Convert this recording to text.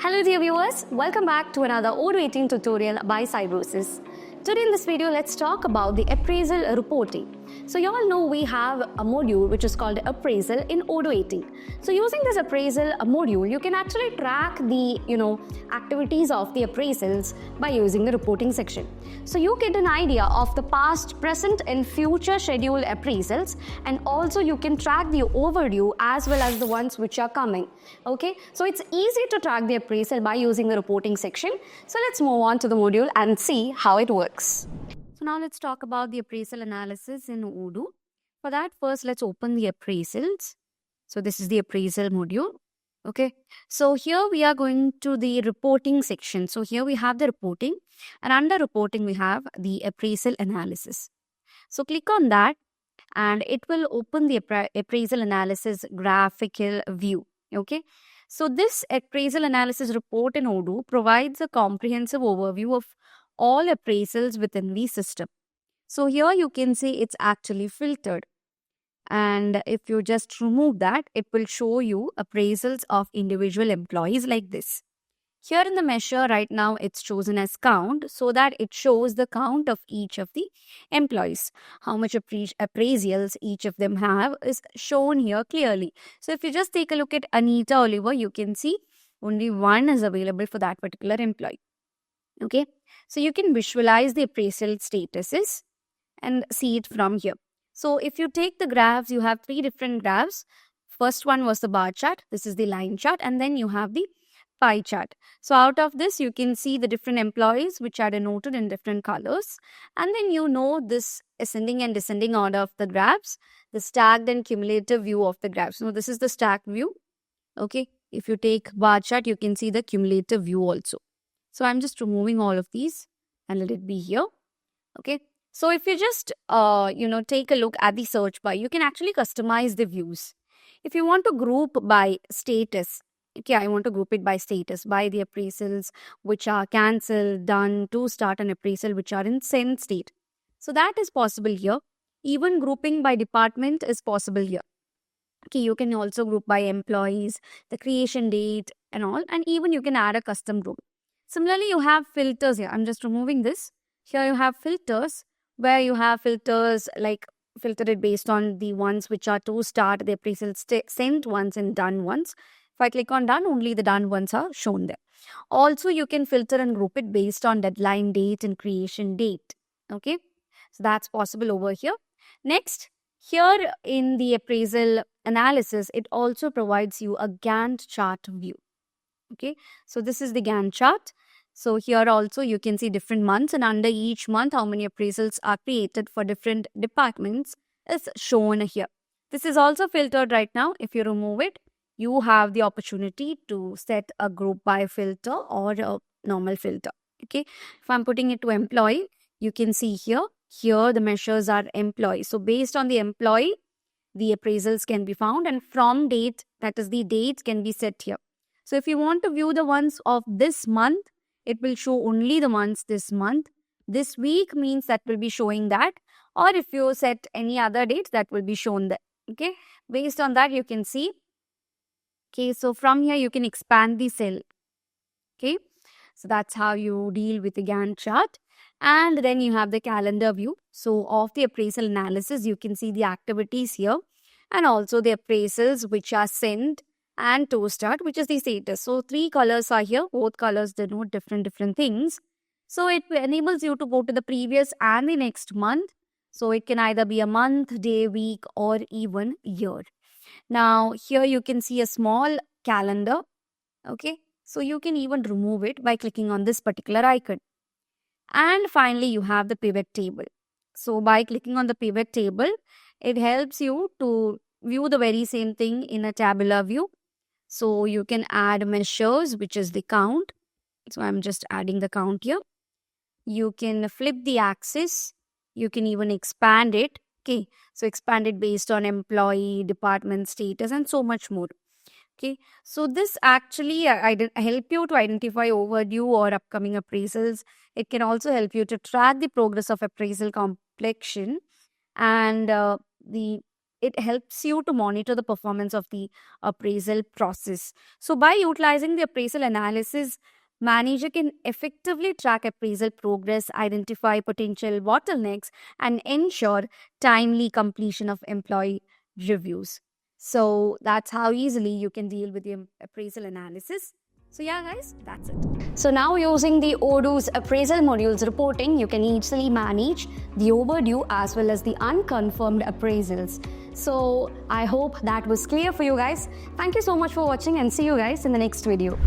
Hello dear viewers, welcome back to another Odoo 18 tutorial by Cybrosys. Today in this video, let's talk about the appraisal reporting. So you all know we have a module which is called appraisal in Odoo 18. So using this appraisal module, you can actually track the activities of the appraisals by using the reporting section. So you get an idea of the past, present and future scheduled appraisals, and also you can track the overdue as well as the ones which are coming. Okay, so it's easy to track the appraisal by using the reporting section. So let's move on to the module and see how it works. So now let's talk about the appraisal analysis in Odoo. For that, first let's open the appraisals. So this is the appraisal module. Okay, so here we are going to the reporting section. So here we have the reporting, and under reporting we have the appraisal analysis. So click on that and it will open the appraisal analysis graphical view. Okay, so this appraisal analysis report in Odoo provides a comprehensive overview of all appraisals within the system. So here you can see it's actually filtered. And if you just remove that, it will show you appraisals of individual employees like this. Here in the measure right now, it's chosen as count so that it shows the count of each of the employees. How much appraisals each of them have is shown here clearly. So if you just take a look at Anita Oliver, you can see only one is available for that particular employee. Okay, so you can visualize the appraisal statuses and see it from here. So if you take the graphs, you have three different graphs. First one was the bar chart. This is the line chart, and then you have the pie chart. So out of this, you can see the different employees which are denoted in different colors. And then you know this ascending and descending order of the graphs, the stacked and cumulative view of the graphs. So this is the stacked view. Okay, if you take bar chart, you can see the cumulative view also. So I'm just removing all of these and let it be here. Okay. So if you just, take a look at the search bar, you can actually customize the views. If you want to group by status, okay, I want to group it by status, by the appraisals which are cancelled, done, to start an appraisal which are in send state. So that is possible here. Even grouping by department is possible here. Okay, you can also group by employees, the creation date and all, and even you can add a custom group. Similarly, you have filters here. I'm just removing this. Here you have filters where you have filters like filter it based on the ones which are to start the appraisal sent ones and done ones. If I click on done, only the done ones are shown there. Also, you can filter and group it based on deadline date and creation date. Okay, so that's possible over here. Next, here in the appraisal analysis, it also provides you a Gantt chart view. Okay, so this is the Gantt chart. So here also you can see different months, and under each month how many appraisals are created for different departments is shown here. This is also filtered right now. If you remove it, you have the opportunity to set a group by filter or a normal filter. Okay, if I'm putting it to employee, you can see here the measures are employee. So based on the employee, the appraisals can be found, and from date, that is the date, can be set here. So if you want to view the ones of this month, it will show only the ones this month. This week means that will be showing that. Or if you set any other date, that will be shown there. Okay. Based on that, you can see. Okay. So from here, you can expand the cell. Okay. So that's how you deal with the Gantt chart. And then you have the calendar view. So of the appraisal analysis, you can see the activities here. And also the appraisals which are sent and to start, which is the status. So three colors are here. Both colors denote different things. So it enables you to go to the previous and the next month. So it can either be a month, day, week, or even year. Now here you can see a small calendar. Okay, so you can even remove it by clicking on this particular icon. And finally you have the pivot table. So by clicking on the pivot table, it helps you to view the very same thing in a tabular view. So you can add measures, which is the count. So I'm just adding the count here. You can flip the axis. You can even expand it. Okay, so expand it based on employee, department status, and so much more. Okay, so this actually help you to identify overdue or upcoming appraisals. It can also help you to track the progress of appraisal completion and the it helps you to monitor the performance of the appraisal process. So by utilizing the appraisal analysis, manager can effectively track appraisal progress, identify potential bottlenecks, and ensure timely completion of employee reviews. So that's how easily you can deal with the appraisal analysis. So yeah guys, that's it. So now using the Odoo's appraisal modules reporting, you can easily manage the overdue as well as the unconfirmed appraisals. So I hope that was clear for you guys. Thank you so much for watching and see you guys in the next video.